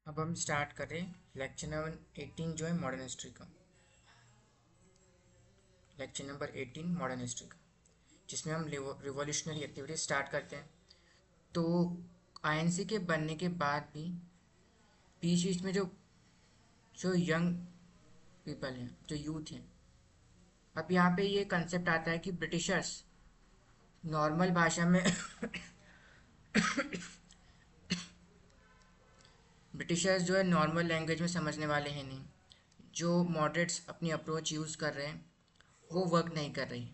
अब हम स्टार्ट करें लेक्चर नंबर 18 जो है मॉडर्न हिस्ट्री का। लेक्चर नंबर 18 मॉडर्न हिस्ट्री का, जिसमें हम रिवॉल्यूशनरी एक्टिविटीज स्टार्ट करते हैं। तो आईएनसी के बनने के बाद भी बीच बीच में जो जो यंग पीपल हैं, जो यूथ हैं, अब यहाँ पे ये कंसेप्ट आता है कि ब्रिटिशर्स नॉर्मल भाषा में ब्रिटिशर्स जो है नॉर्मल लैंग्वेज में समझने वाले हैं नहीं। जो मॉडरेट्स अपनी अप्रोच यूज़ कर रहे हैं वो वर्क नहीं कर रही।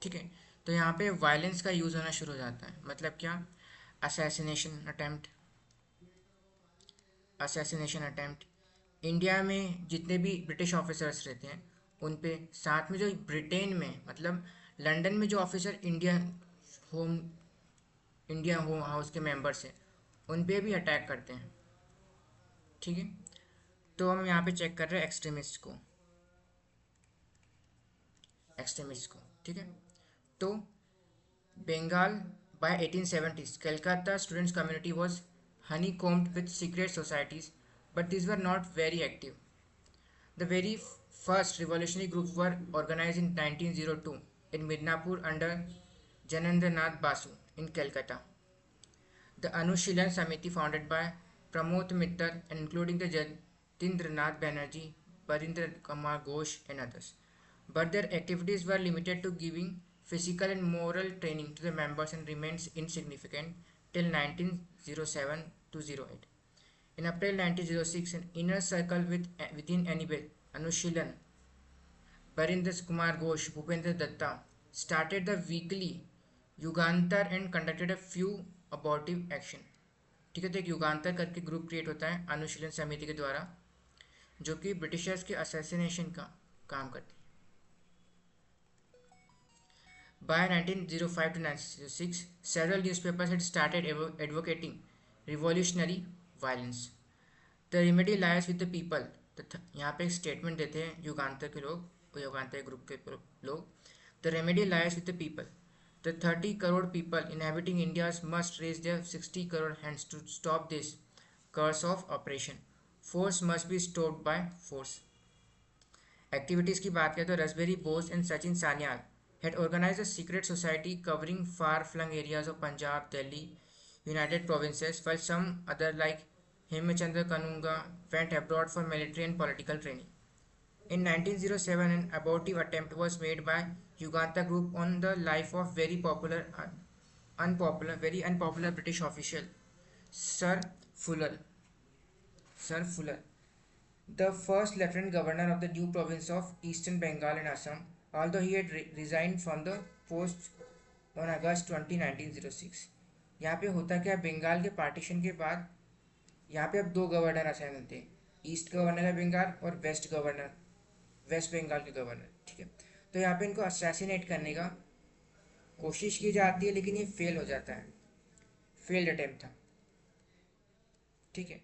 ठीक है, तो यहाँ पे वायलेंस का यूज़ होना शुरू हो जाता है। मतलब क्या? Assassination attempt, assassination attempt. India में जितने भी ब्रिटिश ऑफिसर्स रहते हैं उन पे, साथ में जो ब्रिटेन में मतलब लंदन में जो officer home India home house के मेंबर्स हैं उन पे भी अटैक करते हैं। ठीक है, तो हम यहाँ पे चेक कर रहे हैं एक्सट्रीमिस्ट को। ठीक है, तो Bengal by 1870s, Calcutta students community was honeycombed with secret societies, but these were not very active. The very first revolutionary groups were organized in 1902 in Midnapur under Janendranath Basu in Calcutta. The Anushilan Samiti founded by Pramod Mittal and including the Jatindranath Banerjee, Barindra Kumar Ghosh and others. But their activities were limited to giving physical and moral training to the members and remains insignificant till 1907 to 08. In April 1906, an inner circle within Annibale, Anushilan, Barinder Kumar Ghosh, Bhupendra Datta started the weekly Yugantar and conducted a few abortive action. ठीक है, तो एक युगांतर करके group create होता है अनुशीलन समिति के द्वारा, जो कि ब्रिटिशर्स के असैसिनेशन का काम करती है। By 1905 to 1906, several newspapers had started advocating revolutionary violence. The remedy lies with the people. यहाँ पे एक स्टेटमेंट देते हैं युगांतर के लोग, युगांतर ग्रुप के लोग। The remedy lies with the people. The 30 crore people inhabiting India must raise their 60 crore hands to stop this curse of oppression. Force must be stopped by force. Activities की बात करें तो raspberry Bose and Sachin Sanyal had organized a secret society covering far-flung areas of Punjab, Delhi, United Provinces, while some other like Hemchandra Kanunga went abroad for military and political training. In 1907, an abortive attempt was made by Yuganta Group on the life of very unpopular British official Sir Fuller. Sir Fuller, the first Lieutenant Governor of the new province of Eastern Bengal and Assam, although he had resigned from the post on August 20, 1906. यहाँ पे होता क्या, बंगाल के partition के बाद यहाँ पे अब दो गवर्नर असाइन होते हैं, ईस्ट गवर्नर है बंगाल और वेस्ट बंगाल के गवर्नर। ठीक है, तो यहाँ पे इनको असैसिनेट करने का कोशिश की जाती है, लेकिन ये फेल हो जाता है, फेल्ड अटेम्प्ट था। ठीक है,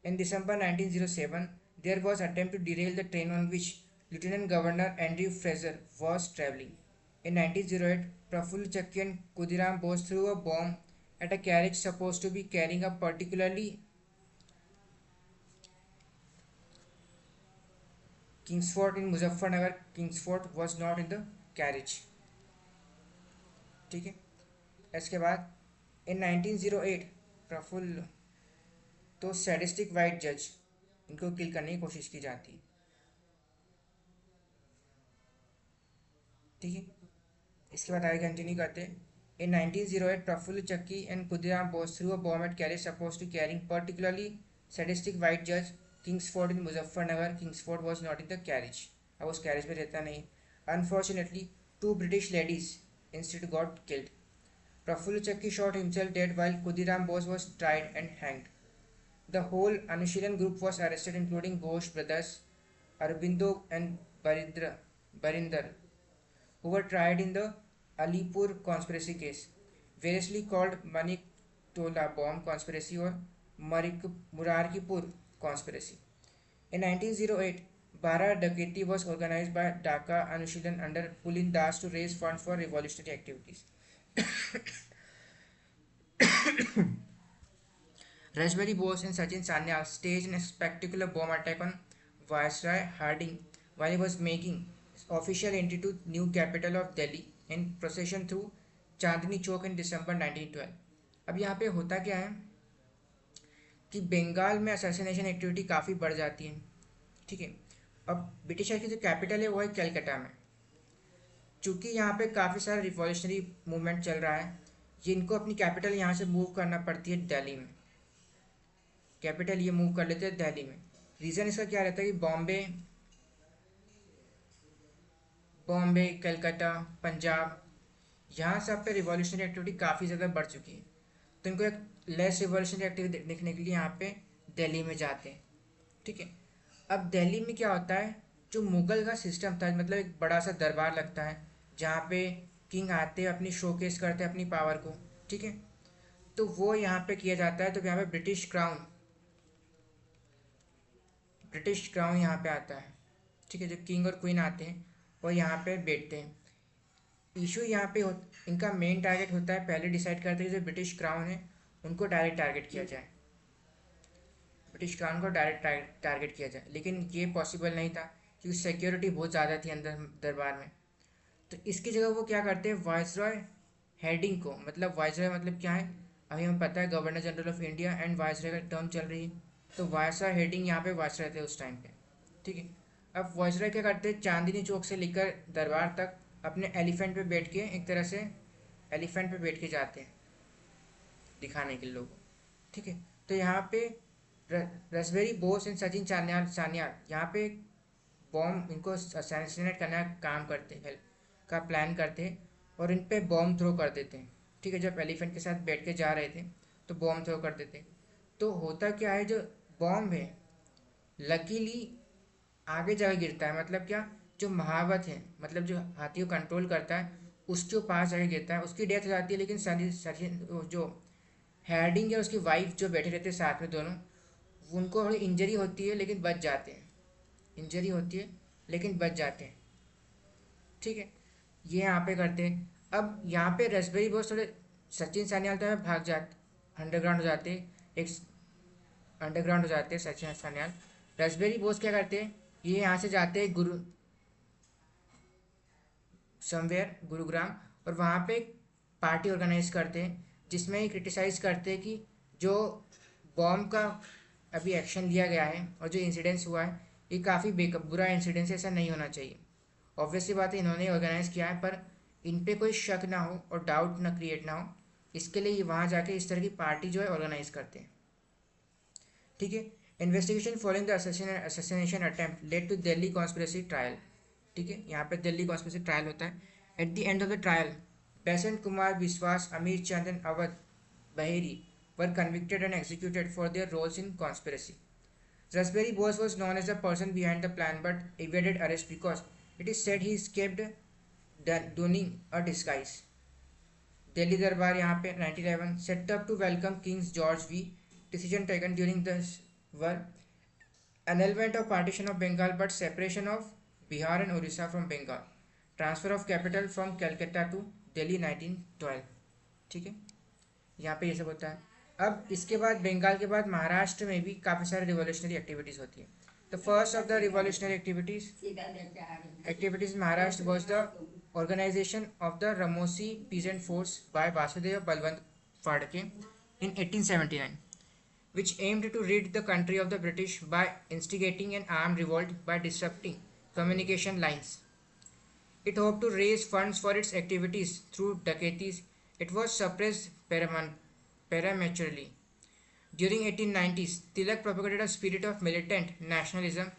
इन दिसंबर 1907 there was attempt to derail the train on which Lieutenant Governor Andrew Fraser was travelling. In 1908, Prafull Chakki and Khudiram Bose threw a bomb at a carriage supposed to be carrying a particularly Kingsford in Muzaffarnagar. Kingsford was not in the carriage. ठीक है, इसके बाद इन 1908 प्रफुल्ल, तो sadistic white जज, इनको किल करने की कोशिश की जाती है। ठीक है, इसके बाद आगे कंटिन्यू करते हैं। इन 1908 Prafulla Chaki and Khudiram Bose threw a bomb at carriage suppose to carrying particularly sadistic white जज Kingsford in Muzaffarnagar. Kingsford was not in the carriage, अब उस कैरेज में रहता नहीं। Unfortunately two British ladies instead got killed. Prafulla Chaki shot himself dead while Khudiram Bose was tried and hanged. The whole Anushilan group was arrested, including Ghosh brothers Arbindo and Barinder, who were tried in the Alipur conspiracy case, variously called Manik Tola bomb conspiracy or Murarkipur conspiracy. In 1908, Bara Daketi was organized by Dhaka Anushilan under Pulin Das to raise funds for revolutionary activities. Raspberry Bose and Sachin Sanyal staged a spectacular bomb attack on Viceroy Harding while he was making official entry to new capital of Delhi in procession through Chandni Chowk in December 1912. अब यहाँ पे होता क्या है कि बंगाल में assassination activity काफ़ी बढ़ जाती है, ठीक है। अब ब्रिटिशर की जो कैपिटल है वो है कलकत्ता में। चूँकि यहाँ पे काफ़ी सारा रिवॉल्यूशनरी मूवमेंट चल रहा है, ये इनको अपनी कैपिटल यहाँ से मूव करना पड़ती है दिल्ली में। कैपिटल ये मूव कर लेते हैं दिल्ली में। रीज़न इसका क्या रहता है कि बॉम्बे, कलकत्ता, पंजाब, यहाँ सब पे रिवॉल्यूशनरी एक्टिविटी काफ़ी ज़्यादा बढ़ चुकी है, तो इनको एक लेस रिवॉल्यूशनरी एक्टिविटी देखने के लिए यहाँ पे दिल्ली में जाते हैं, ठीक है। अब दिल्ली में क्या होता है, जो मुगल का सिस्टम था, मतलब एक बड़ा सा दरबार लगता है जहाँ पे किंग आते अपनी शोकेस करते अपनी पावर को, ठीक है। तो वो यहाँ पे किया जाता है। तो यहाँ पे ब्रिटिश क्राउन यहाँ पे आता है, ठीक है। जो किंग और क्वीन आते हैं वो यहाँ पे बैठते हैं। इशू यहाँ पे इनका मेन टारगेट होता है, पहले डिसाइड करते हैं जो ब्रिटिश क्राउन है उनको डायरेक्ट टारगेट किया जाए, ब्रिटिश क्राउन को डायरेक्ट टारगेट किया जाए, लेकिन ये पॉसिबल नहीं था क्योंकि सिक्योरिटी बहुत ज़्यादा थी अंदर दरबार में। तो इसकी जगह वो क्या करते हैं, वाइसरॉय हेडिंग को, मतलब वाइसरॉय मतलब क्या है, अभी हमें पता है governor general of India and viceroy का टर्म चल रही है, तो वाइसरॉय हेडिंग यहाँ पे वाइसरॉय थे उस टाइम पे, ठीक है। अब वाइसरॉय क्या करते हैं, चांदनी चौक से लेकर दरबार तक अपने एलिफेंट पे बैठ के, एक तरह से एलिफेंट पे बैठ के जाते हैं दिखाने के लोगों, ठीक है। तो यहाँ पे रसबेरी बोस एंड सचिन सान्याल यहाँ पे बॉम्ब इनको असैसिनेट करने का काम करते हैं, का प्लान करते हैं और इन पे बॉम्ब थ्रो कर देते हैं, ठीक है। जब एलिफेंट के साथ बैठ के जा रहे थे तो बॉम्ब थ्रो कर देते हैं। तो होता क्या है, जो बॉम्ब है लकीली आगे जाके गिरता है, मतलब क्या, जो महावत है, मतलब जो हाथी को कंट्रोल करता है उसके पास जाके गिरता है, उसकी डेथ हो जाती है। लेकिन सचिन जो हैडिंग है उसकी वाइफ जो बैठे रहते हैं साथ में दोनों, उनको थोड़ी इंजरी होती है लेकिन बच जाते हैं, इंजरी होती है लेकिन बच जाते हैं, ठीक है। ये यहाँ पे करते हैं। अब यहाँ पे रसबेरी बॉस थोड़े, सचिन सान्याल तो भाग जाते, अंडरग्राउंड हो जाते, एक अंडरग्राउंड हो जाते हैं सचिन सान्याल। रसबेरी बॉस क्या करते हैं, ये यहाँ से जाते हैं समवेयर गुरुग्राम, और वहाँ पे पार्टी ऑर्गेनाइज करते हैं जिसमें ये क्रिटिसाइज करते हैं कि जो बॉम्ब का अभी एक्शन लिया गया है और जो इंसिडेंस हुआ है ये काफ़ी बुरा इंसिडेंस है, ऐसा नहीं होना चाहिए। ऑब्वियसली बात है इन्होंने ऑर्गेनाइज किया है, पर इन पे कोई शक ना हो और डाउट ना क्रिएट ना हो, इसके लिए ये वहाँ जाके इस तरह की पार्टी जो है ऑर्गेनाइज करते हैं, ठीक है। Investigation following the assassination attempt led to Delhi conspiracy trial, ठीक है। यहाँ पे दिल्ली कॉन्स्पिरेसी ट्रायल होता है। At the end of the trial Basant Kumar Biswas, Amir Chand and Awadh Behari were convicted and executed for their roles in conspiracy. Raspberry Bose was known as the person behind the plan but evaded arrest because it is said he escaped donning a disguise. Delhi Darbar यहाँ पे 1911 set up to welcome King George V. Decision taken during this were annulment of partition of Bengal but separation of Bihar and Orissa from Bengal. Transfer of capital from Calcutta to Delhi 1912, ठीक है। यहाँ पे ये सब होता है। अब इसके बाद बंगाल के बाद महाराष्ट्र में भी काफ़ी सारी रिवॉल्यूशनरी एक्टिविटीज़ होती है। The first of the revolutionary activities Maharashtra was the organization of the Ramosi peasant force by Vasudev Balwant Phadke in 1879, which aimed to rid the country of the British by instigating an armed revolt by disrupting communication lines. It hoped to raise funds for its activities through dacoities. It was suppressed prematurely. During 1890s, Tilak propagated a spirit of militant nationalism,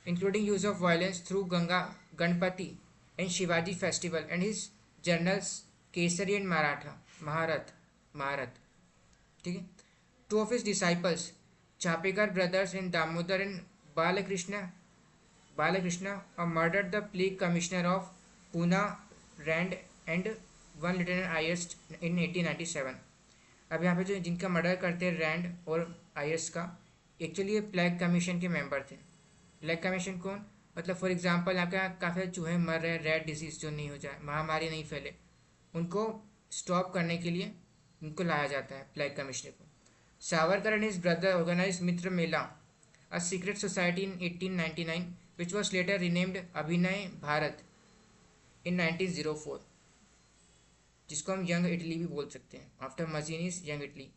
including use of violence through Ganpati and Shivaji festival, and his journals Kesari and Maharat. ठीक है। Two of his disciples, Chapekar brothers and Damodar and Balakrishna, murdered the plague commissioner of Pune, Rand, and one lieutenant Ayers in 1897. अब यहाँ पे जो जिनका murder करते हैं Rand और आयर्स का, एक्चुअली ये प्लेग कमीशन के मेंबर थे। प्लेग कमीशन कौन, मतलब फॉर एग्जांपल यहाँ का काफ़ी चूहे मर रहे हैं, रेड डिजीज़ जो नहीं हो जाए, महामारी नहीं फैले, उनको स्टॉप करने के लिए उनको लाया जाता है प्लेग कमिश्नर को। Savarkar and his brother organized Mitra Mela, a secret society in 1899, which was later renamed Abhinay Bharat in 1904, जिसको हम यंग इटली भी बोल सकते हैं, after Mazzini's young Italy.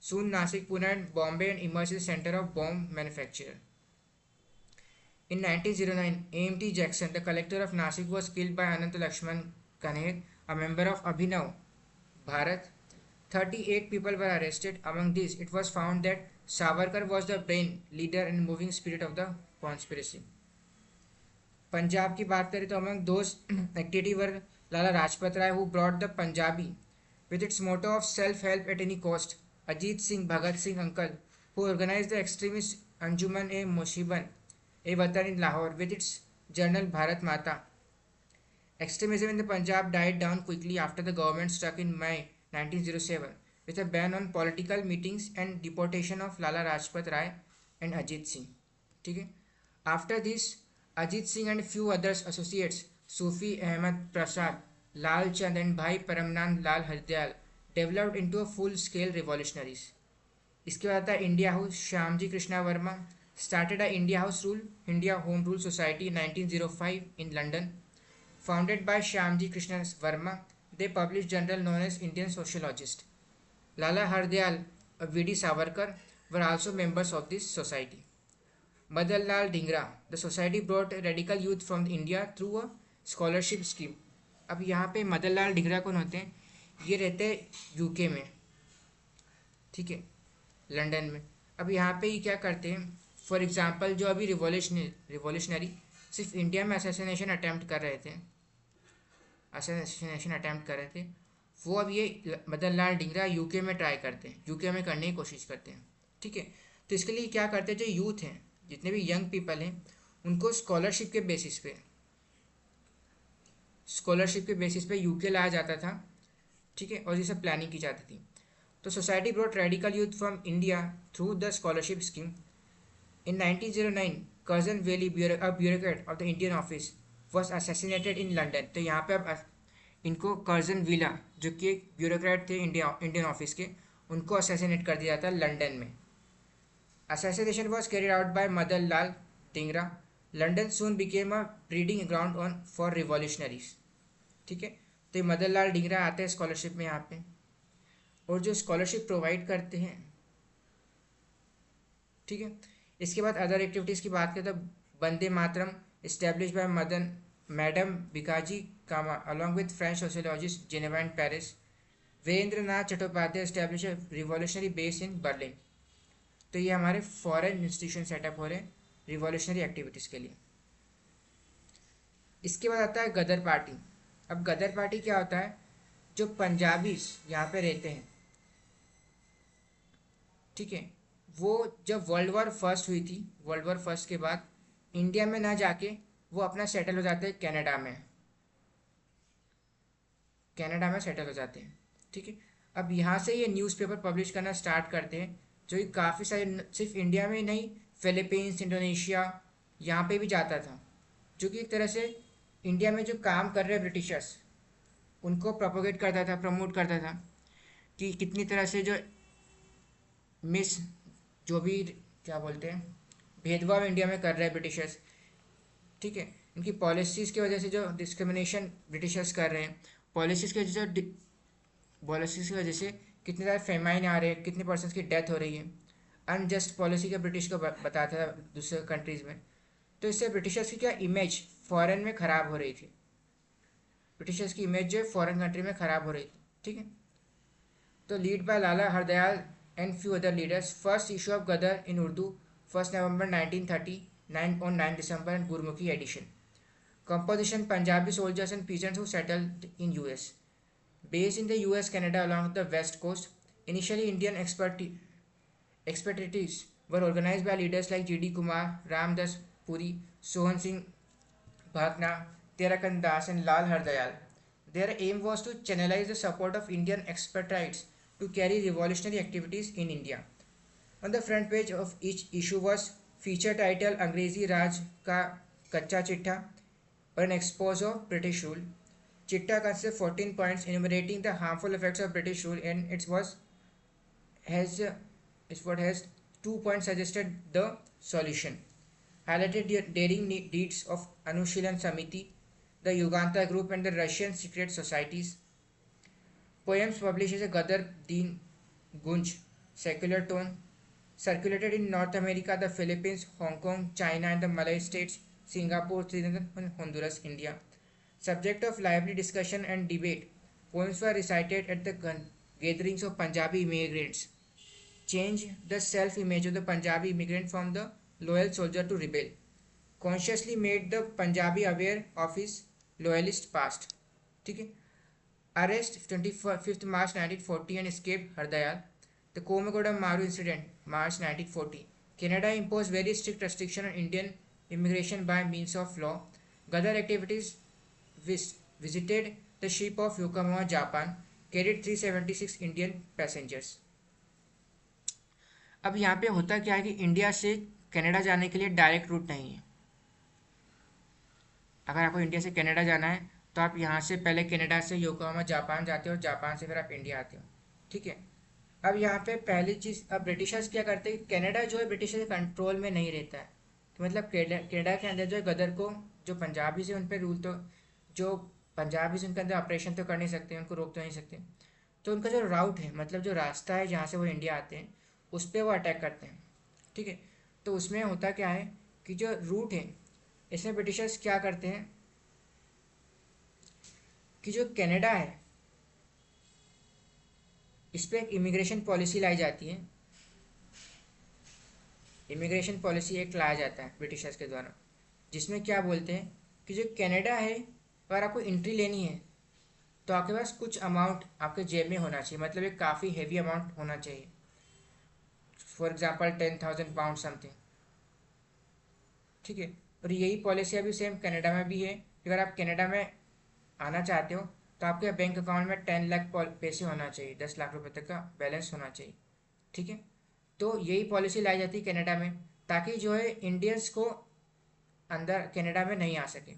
Soon Nasik, Pune and Bombay and emerged as a center of bomb manufacture. In 1909, A.M.T. Jackson, the collector of Nasik, was killed by Anant Lakshman Kanhe, a member of Abhinav Bharat. 38 people were arrested. Among these, it was found that Savarkar was the brain, leader and moving spirit of the conspiracy. Punjab की बात करें तो among those activity were Lala Rajpat Rai, who brought the Punjabi with its motto of self-help at any cost. Ajit Singh, Bhagat Singh uncle, who organized the extremist Anjuman-e-Musiban a Watan in Lahore with its journal Bharat Mata. Extremism in the Punjab died down quickly after the government struck in May 1907 with a ban on political meetings and deportation of Lala Rajpat Rai and Ajit Singh. ठीक है. After this, Ajit Singh and few others associates, Sufi Ahmad Prasad, Lal Chand and Bhai Paramnand Lal Hardyal, developed into a full-scale revolutionaries. इसके बाद आता है India house. Shyamji Krishna Verma started a India House India Home Rule Society in 1905 in London. Founded by Shyamji Krishna Verma, they published journal known as Indian Sociologist. Lala Hardyal and V.D. Savarkar were also members of this society. Madan Lal Dhingra, the society brought radical youth from India through a scholarship scheme. अब यहाँ पे मदन लाल ढिंगरा कौन होते हैं? ये रहते हैं UK में, ठीक है, लंदन में. अब यहाँ पे ये क्या करते हैं? फॉर एग्जांपल जो अभी रिवॉल्यूशनरी सिर्फ इंडिया में असैसिनेशन अटैम्प्ट कर रहे थे, वो अब ये मदन लाल ढिंगरा यूके में ट्राई करते हैं, यूके में करने की कोशिश करते हैं. ठीक है, तो इसके लिए क्या करते हैं, जो यूथ हैं, जितने भी यंग पीपल हैं, उनको स्कॉलरशिप के बेसिस पे यूके लाया जाता था. ठीक है, और ये सब प्लानिंग की जाती थी. तो society brought radical youth from India through the scholarship scheme. In 1909, Curzon Whaley, a bureaucrat of the Indian office, was assassinated in London. तो यहाँ पे अब इनको कर्जन विला, जो कि एक ब्यूरोक्रेट थे इंडियन ऑफिस के, उनको असैसिनेट कर दिया था लंदन में. Assassination was carried out by Madan Lal Dhingra. London soon became a breeding ground for revolutionaries. ठीक है, तो ये मदन लाल ढिंगरा आते हैं स्कॉलरशिप में यहाँ पे, और जो स्कॉलरशिप प्रोवाइड करते हैं. ठीक है, इसके बाद अदर एक्टिविटीज़ की बात करें तो Vande Mataram establish by madam Bhikaji Cama along with French sociologist Geneva and Paris. Virendranath Chattopadhyay establish revolutionary base in Berlin. तो ये हमारे फॉरेन इंस्टीट्यूशन सेटअप हो रहे हैं रिवॉल्यूशनरी एक्टिविटीज़ के लिए. इसके बाद आता है गदर पार्टी. अब गदर पार्टी क्या होता है, जो पंजाबीज यहाँ पे रहते हैं, ठीक है, वो जब वर्ल्ड वॉर फर्स्ट हुई थी, वर्ल्ड वॉर फर्स्ट के बाद इंडिया में ना जाके वो अपना सेटल हो जाते हैं कनाडा में सेटल हो जाते हैं. ठीक है, अब यहाँ से ये न्यूज़पेपर पब्लिश करना स्टार्ट करते हैं, जो कि काफ़ी सारे सिर्फ इंडिया में नहीं, फिलीपींस, इंडोनेशिया, यहाँ पे भी जाता था, जो कि एक तरह से इंडिया में जो काम कर रहे ब्रिटिशर्स, उनको प्रोपोगेट करता था, प्रमोट करता था कि कितनी तरह से जो भी क्या बोलते हैं भेदभाव इंडिया में कर रहे हैं ब्रिटिशर्स. ठीक है, इनकी पॉलिसीज़ की वजह से जो डिस्क्रिमिनेशन ब्रिटिशर्स कर रहे हैं, पॉलिसीज़ की वजह से कितने ज़्यादा फेमाइन आ रहे हैं, कितने पर्सन्स की डेथ हो रही है. अनजस्ट पॉलिसी का ब्रिटिश को बताता था दूसरे कंट्रीज़ में. तो इससे ब्रिटिशर्स की क्या इमेज फॉरेन में ख़राब हो रही थी, ब्रिटिशर्स की इमेज जो फॉरेन कंट्री में ख़राब हो रही थी. ठीक है, तो lead by Lala Hardayal and few other leaders. First issue of Gadar in Urdu, 1st November 1930, 9 December, and Gurmukhi edition. Composition: Punjabi soldiers and peasants who settled in US. Based in the US, Canada along the west coast. Initially, Indian expatriates were organized by leaders like G.D. Kumar, Ramdas Puri, Sohan Singh Bhakna, Terakan Das, and Lal Hardayal. Their aim was to channelize the support of Indian expatriates to carry revolutionary activities in India. On the front page of each issue was feature title Angrezi Raj Ka Kacha Chitta, or an expose of British rule. Chitta consists of 14 points enumerating the harmful effects of British rule, and it has is what has 2 points suggested the solution. Highlighted the daring deeds of Anushilan Samiti, the Yuganta Group, and the Russian secret societies. Poems published as a Gadar Deen Gunj, secular tone, circulated in North America, the Philippines, Hong Kong, China, and the Malay states, Singapore, Trinidad, and Honduras, India. Subject of lively discussion and debate, poems were recited at the gatherings of Punjabi immigrants. Change the self-image of the Punjabi immigrant from the loyal soldier to rebel. Consciously made the Punjabi aware of his loyalist past. ठीक है. Arrest 25th March 1940 and escape Hardayal. The Komagodam Maru incident, March 1940. Canada imposed very strict restriction on Indian immigration by means of law. Gadar activities visited the ship of Yokohama, Japan, carried 376 Indian passengers. अब यहाँ पे होता क्या है कि India से Canada जाने के लिए डायरेक्ट रूट नहीं है. अगर आपको इंडिया से कनाडा जाना है तो आप यहाँ से पहले कनाडा से योकोहामा जापान जाते हो, जापान से फिर आप इंडिया आते हो. ठीक है. अब यहाँ पे पहली चीज़, अब ब्रिटिशर्स क्या करते हैं, कनाडा जो है ब्रिटिशर के कंट्रोल में नहीं रहता है. तो मतलब कनाडा के अंदर जो है गदर को, जो पंजाबी से उन पर रूल, तो जो पंजाबी से उनके अंदर ऑपरेशन तो कर नहीं सकते, उनको रोक तो नहीं सकते. तो उनका जो राउट है, मतलब जो रास्ता है जहाँ से वो इंडिया आते हैं, उस पर वो अटैक करते हैं. ठीक है. तो उसमें होता क्या है कि जो रूट है, इसमें ब्रिटिशर्स क्या करते हैं कि जो कनाडा है इस पर एक इमिग्रेशन पॉलिसी लाई जाती है. इमिग्रेशन पॉलिसी एक लाया जाता है ब्रिटिशर्स के द्वारा, जिसमें क्या बोलते हैं कि जो कनाडा है, अगर आपको एंट्री लेनी है तो आपके पास कुछ अमाउंट आपके जेब में होना चाहिए, मतलब एक काफ़ी हैवी अमाउंट होना चाहिए. For example 10,000 pound something. ठीक है. और यही पॉलिसी अभी सेम कनाडा में भी है. अगर आप कनाडा में आना चाहते हो तो आपके बैंक अकाउंट में 10 लाख पैसे होना चाहिए, 10 लाख रुपए तक का बैलेंस होना चाहिए. ठीक है. तो यही पॉलिसी लाई जाती है कनाडा में, ताकि जो है इंडियंस को अंदर कनाडा में नहीं आ सके.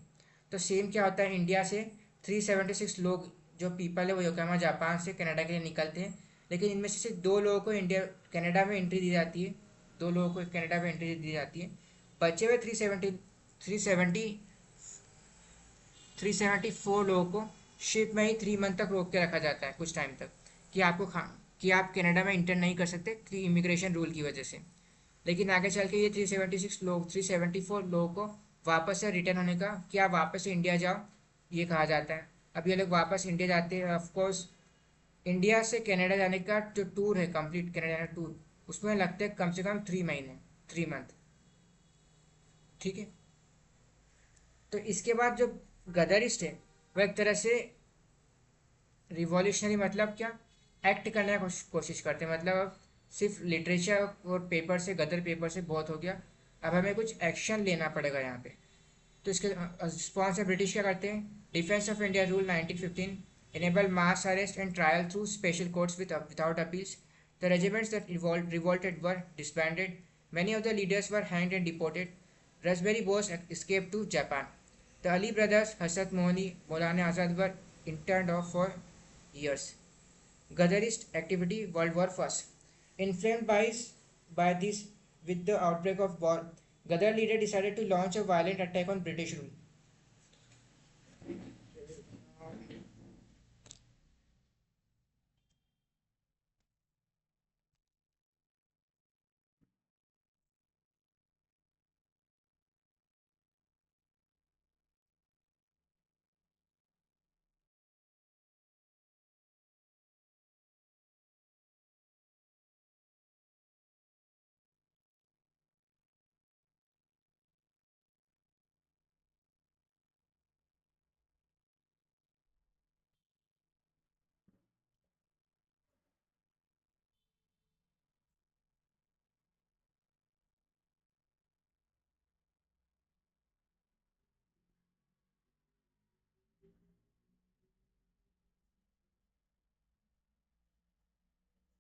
तो सेम क्या होता है, इंडिया से 376 लोग जो पीपल है वो योकोहामा जापान से कनाडा के लिए निकलते हैं, लेकिन इनमें से सिर्फ 2 लोगों को इंडिया कनाडा में एंट्री दी जाती है. 2 लोगों को कनाडा में एंट्री दी जाती है. बचे हुए 374 लोगों को शिप में ही 3 मंथ तक रोक के रखा जाता है, कुछ टाइम तक, कि कि आप कनाडा में इंटर नहीं कर सकते कि इमिग्रेशन रूल की वजह से. लेकिन आगे चल के ये 374 लोगों को वापस से रिटर्न होने का, कि आप वापस से इंडिया जाओ, ये कहा जाता है. अब ये लोग वापस इंडिया जाते हैं. ऑफकोर्स इंडिया से कनाडा जाने का जो टूर है, कंप्लीट कनाडा जाने टूर, उसमें लगते हैं कम से कम 3 महीने, 3 मंथ. ठीक है. तो इसके बाद जो गदरिस्ट है वो एक तरह से रिवॉल्यूशनरी, मतलब क्या, एक्ट करने की कोशिश करते हैं. मतलब अब सिर्फ लिटरेचर और पेपर से, गदर पेपर से बहुत हो गया, अब हमें कुछ एक्शन लेना पड़ेगा यहाँ पे. तो इसके रिस्पॉन्स में ब्रिटिश क्या करते हैं, defence of India rule 1915 enable mass arrest and trial through special courts without appeals. The regiments that revolted were disbanded. Many of the leaders were hanged and deported. Raspberry Bose escaped to Japan. The Ali brothers, Harsat Mohani, Maulana Azad were interned off for years. Gadarist activity, World War I. Inflamed by this, with the outbreak of war, Gadar leader decided to launch a violent attack on British rule.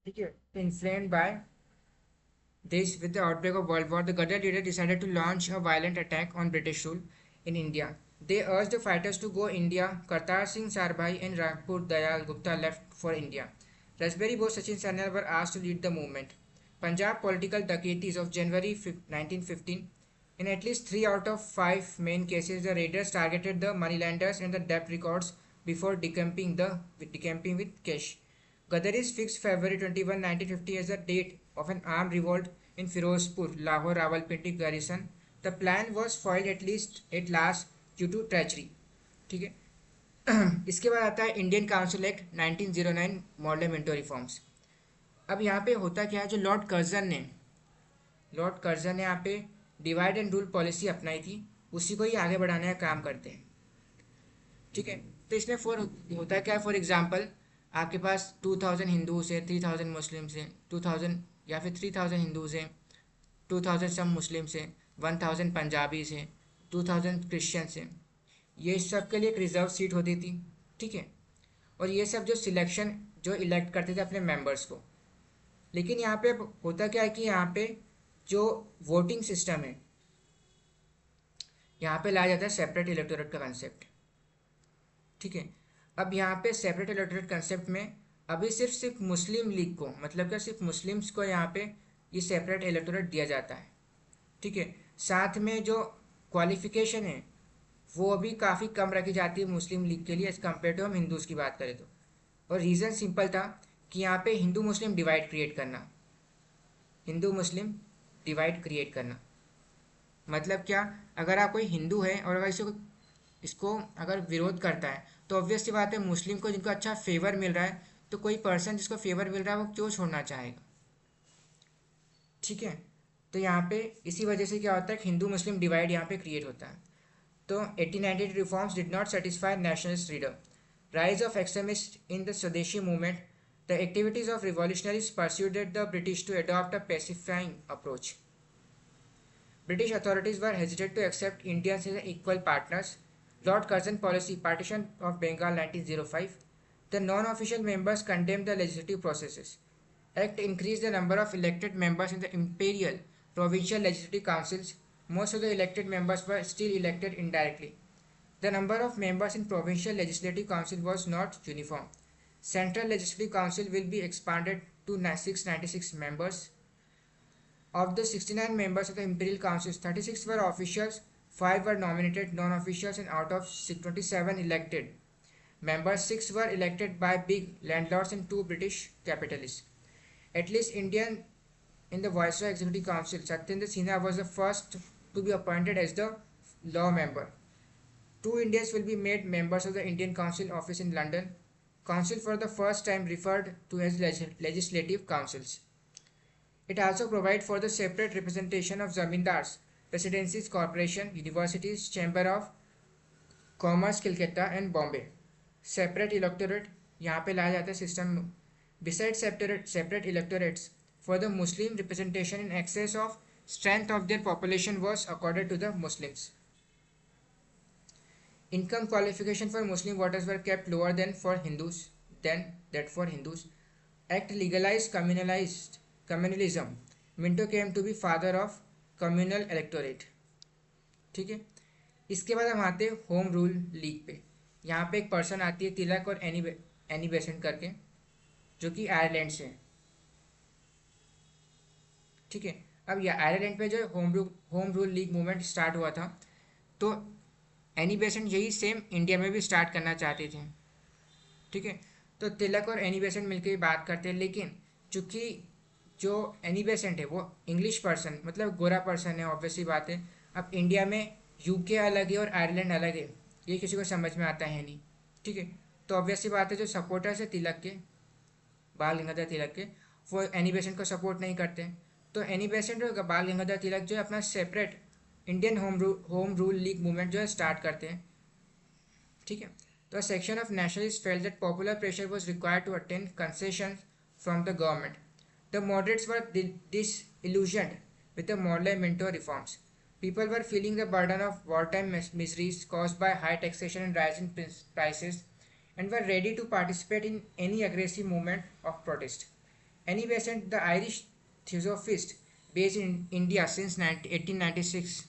ठीक है. Inflamed by this, with the outbreak of World War, the Gadar leader decided to launch a violent attack on British rule in India. They urged the fighters to go India. Kartar Singh Sarbhai and Rangpur Dayal Gupta left for India. Raspberry Bose, Sachin Sanyal were asked to lead the movement. Punjab political dacoities of January 1915. In at least 3 out of 5 main cases, the raiders targeted the moneylenders and the debt records before decamping with cash. Gadaris fixed February 21, 1950 as the date of an armed revolt in Firozpur, Lahore Rawalpindi garrison. The plan was foiled at last due to treachery. ठीक है. इसके बाद आता है Indian council act 1909 model Minto reforms. अब यहाँ पे होता क्या है, जो लॉर्ड कर्जन ने यहाँ पे डिवाइड एंड रूल पॉलिसी अपनाई थी, उसी को ही आगे बढ़ाने का काम करते हैं. ठीक है. तो इसमें होता है क्या, फॉर एग्जांपल आपके पास 2000 हिंदूज है, 3000 मुस्लिम्स हैं, 2000 या फिर 3000 हिंदूज हैं, 2000 सम मुस्लिम्स हैं, 1000 पंजाबीज हैं, 2000 क्रिश्चियंस हैं. ये सब के लिए एक रिजर्व सीट होती थी. ठीक है. और ये सब जो इलेक्ट करते थे अपने मेंबर्स को. लेकिन यहाँ पे होता क्या है कि यहाँ पे जो वोटिंग सिस्टम है, यहाँ पे लाया जाता है सेपरेट इलेक्टोरेट का कंसेप्ट. ठीक है. अब यहाँ पे सेपरेट इलेक्टोरेट कंसेप्ट में अभी सिर्फ मुस्लिम लीग को, मतलब क्या सिर्फ मुस्लिम्स को यहाँ पे ये सेपरेट इलेक्टोरेट दिया जाता है. ठीक है. साथ में जो क्वालिफिकेशन है वो अभी काफ़ी कम रखी जाती है मुस्लिम लीग के लिए एज कम्पेयर टू हम हिंदूज़ की बात करें तो. और रीज़न सिंपल था कि यहाँ पे हिंदू मुस्लिम डिवाइड क्रिएट करना. मतलब क्या, अगर आप कोई हिंदू है और अगर इसको अगर विरोध करता है तो ऑब्वियस सी बात है मुस्लिम को जिनको अच्छा फेवर मिल रहा है, तो कोई पर्सन जिसको फेवर मिल रहा है वो क्यों छोड़ना चाहेगा. ठीक है. तो यहाँ पे इसी वजह से क्या होता है कि हिंदू मुस्लिम डिवाइड यहाँ पे क्रिएट होता है. तो 1892 reforms did not satisfy nationalist reader. Rise of extremist in the स्वदेशी movement. The activities of revolutionaries persuaded the British to adopt a pacifying approach. British authorities were hesitant to accept Indians as equal partners. Lord Curzon policy, partition of Bengal 1905. The non-official members condemned the legislative processes. Act increased the number of elected members in the imperial provincial legislative councils. Most of the elected members were still elected indirectly. The number of members in provincial legislative council was not uniform. Central Legislative Council will be expanded to 696 members. Of the 69 members of the Imperial Councils, 36 were officials, 5 were nominated non-officials, and out of 27 elected members, 6 were elected by big landlords and 2 British capitalists. At least Indian in the Viceroy Executive Council, Satyendra Sinha was the first to be appointed as the law member. 2 Indians will be made members of the Indian Council Office in London. Council for the first time referred to as legislative councils. It also provides for the separate representation of zamindars, presidencies, corporation, universities, chamber of commerce, Calcutta and Bombay. Separate electorate यहाँ पे लाया जाता है system. Besides separate electorates for the Muslim representation in excess of strength of their population was accorded to the Muslims. Income qualification for Muslim voters were kept lower than that for Hindus. Act legalized communalism. Minto came to be father of communal electorate. ठीक है. इसके बाद हम आते हैं home rule league पे. यहाँ पे एक पर्सन आती है तिलक और एनी बेसेंट करके, जो कि आयरलैंड से है. ठीक है. अब यह आयरलैंड पे जो home rule league movement start हुआ था, तो एनी बेसेंट यही सेम इंडिया में भी स्टार्ट करना चाहते थे. ठीक है. तो तिलक और एनी बेसेंट मिलकर बात करते हैं, लेकिन चूंकि जो एनी बेसेंट है वो इंग्लिश पर्सन, मतलब गोरा पर्सन है, ऑब्वियसली बात है. अब इंडिया में यूके अलग है और आयरलैंड अलग है, ये किसी को समझ में आता है नहीं. ठीक है. तो ऑब्वियसली बात है जो सपोर्टर्स है तिलक के, बाल गंगाधर तिलक के, वो एनी बेसेंट को सपोर्ट नहीं करते. तो एनी बेसेंट और बाल गंगाधर तिलक जो है अपना separate Indian home rule league movement जो है स्टार्ट करते हैं. ठीक है. तो section of nationalist felt that popular pressure was required to attain concession from the government. The moderates were disillusioned with the Morley Minto reforms. People were feeling the burden of wartime miseries caused by high taxation and rising prices, and were ready to participate in any aggressive movement of protest. Annie Besant, the Irish theosophist based in India since 1896,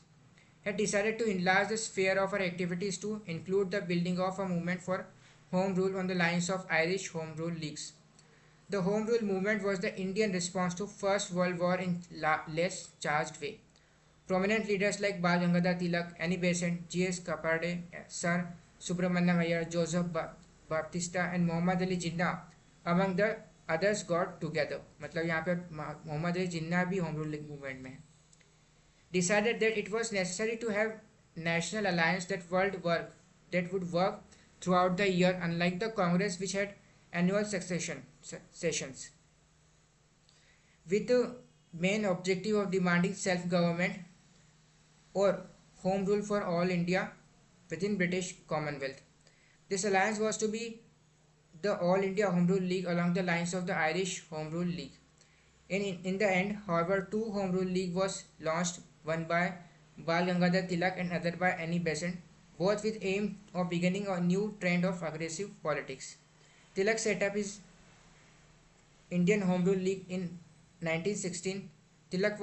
had decided to enlarge the sphere of her activities to include the building of a movement for home rule on the lines of Irish home rule leagues. The Home Rule movement was the Indian response to First World War in less charged way. Prominent leaders like Bal Gangadhar Tilak, Annie Besant, G.S. Kaparde, Sir Subramaniam Iyer, Joseph Baptista and Muhammad Ali Jinnah among the others got together. मतलब यहाँ पे मोहम्मद अली जिन्ना भी home rule movement में है. Decided that it was necessary to have national alliance that would work throughout the year, unlike the Congress which had annual sessions, with the main objective of demanding self-government or home rule for all India within British Commonwealth. This alliance was to be the All India Home Rule League along the lines of the Irish Home Rule League. In the end, however, two Home Rule League was launched, one by Bal Gangadhar Tilak and other by Annie Besant, both with aim of beginning a new trend of aggressive politics. Tilak set up his Indian Home Rule League in 1916. Tilak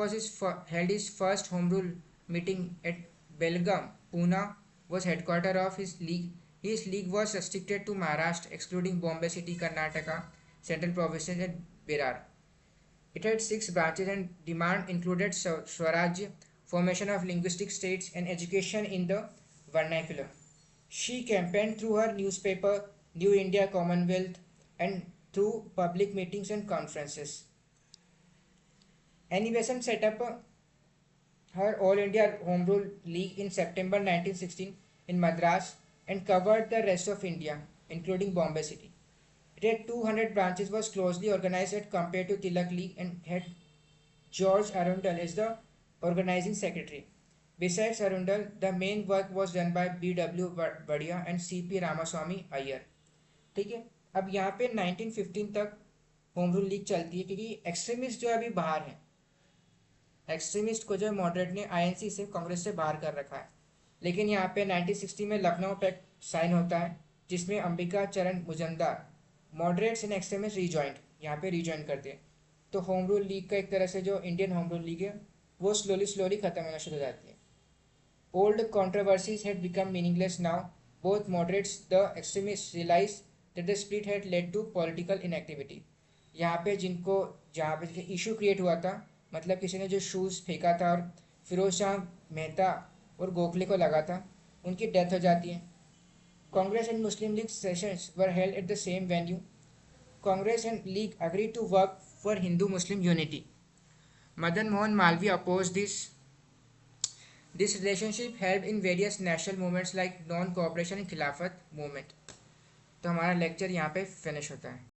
held his first Home Rule meeting at Belgaum, Pune, was headquarters of his league. His league was restricted to Maharashtra, excluding Bombay City, Karnataka, Central Provinces, and Berar. It had 6 branches and demand included Swaraj, formation of linguistic states, and education in the vernacular. She campaigned through her newspaper, New India Commonwealth, and through public meetings and conferences. Annie Besant set up her All India Home Rule League in September 1916 in Madras and covered the rest of India, including Bombay City. It had 200 branches, was closely organized as compared to Tilak League, and had George Arundel as the organizing secretary. Besides Arundel, the main work was done by B.W. Badia and C.P. Ramaswamy Iyer. ठीक है, अब यहाँ पे 1915 तक home rule league चलती है क्योंकि extremist जो अभी बाहर है, एक्सट्रीमिस्ट को जो मॉडरेट ने आईएनसी से कांग्रेस से बाहर कर रखा है. लेकिन यहाँ पे 1960 में लखनऊ पैक्ट साइन होता है जिसमें अंबिका चरण मुजमदार मॉडरेट्स एंड एक्सट्रीमिस्ट यहाँ पे रिजॉइन करते हैं. तो होम रूल लीग का एक तरह से जो इंडियन होम रूल लीग है वो स्लोली खत्म होना शुरू हो जाती है. Old controversies had become meaningless now. Both moderates the extremist realize that the split had led to political inactivity. यहाँ पे जहाँ पे इशू क्रिएट हुआ था, मतलब किसी ने जो शूज़ फेंका था और फिरोज शाह मेहता और गोखले को लगा था, उनकी डेथ हो जाती है. Congress and Muslim league sessions were held at the same venue. Congress and League agreed to work for Hindu-Muslim unity. Madan Mohan Malviya opposed this. This relationship helped in various national movements like non-cooperation and Khilafat movement. तो हमारा lecture यहाँ पे finish होता है.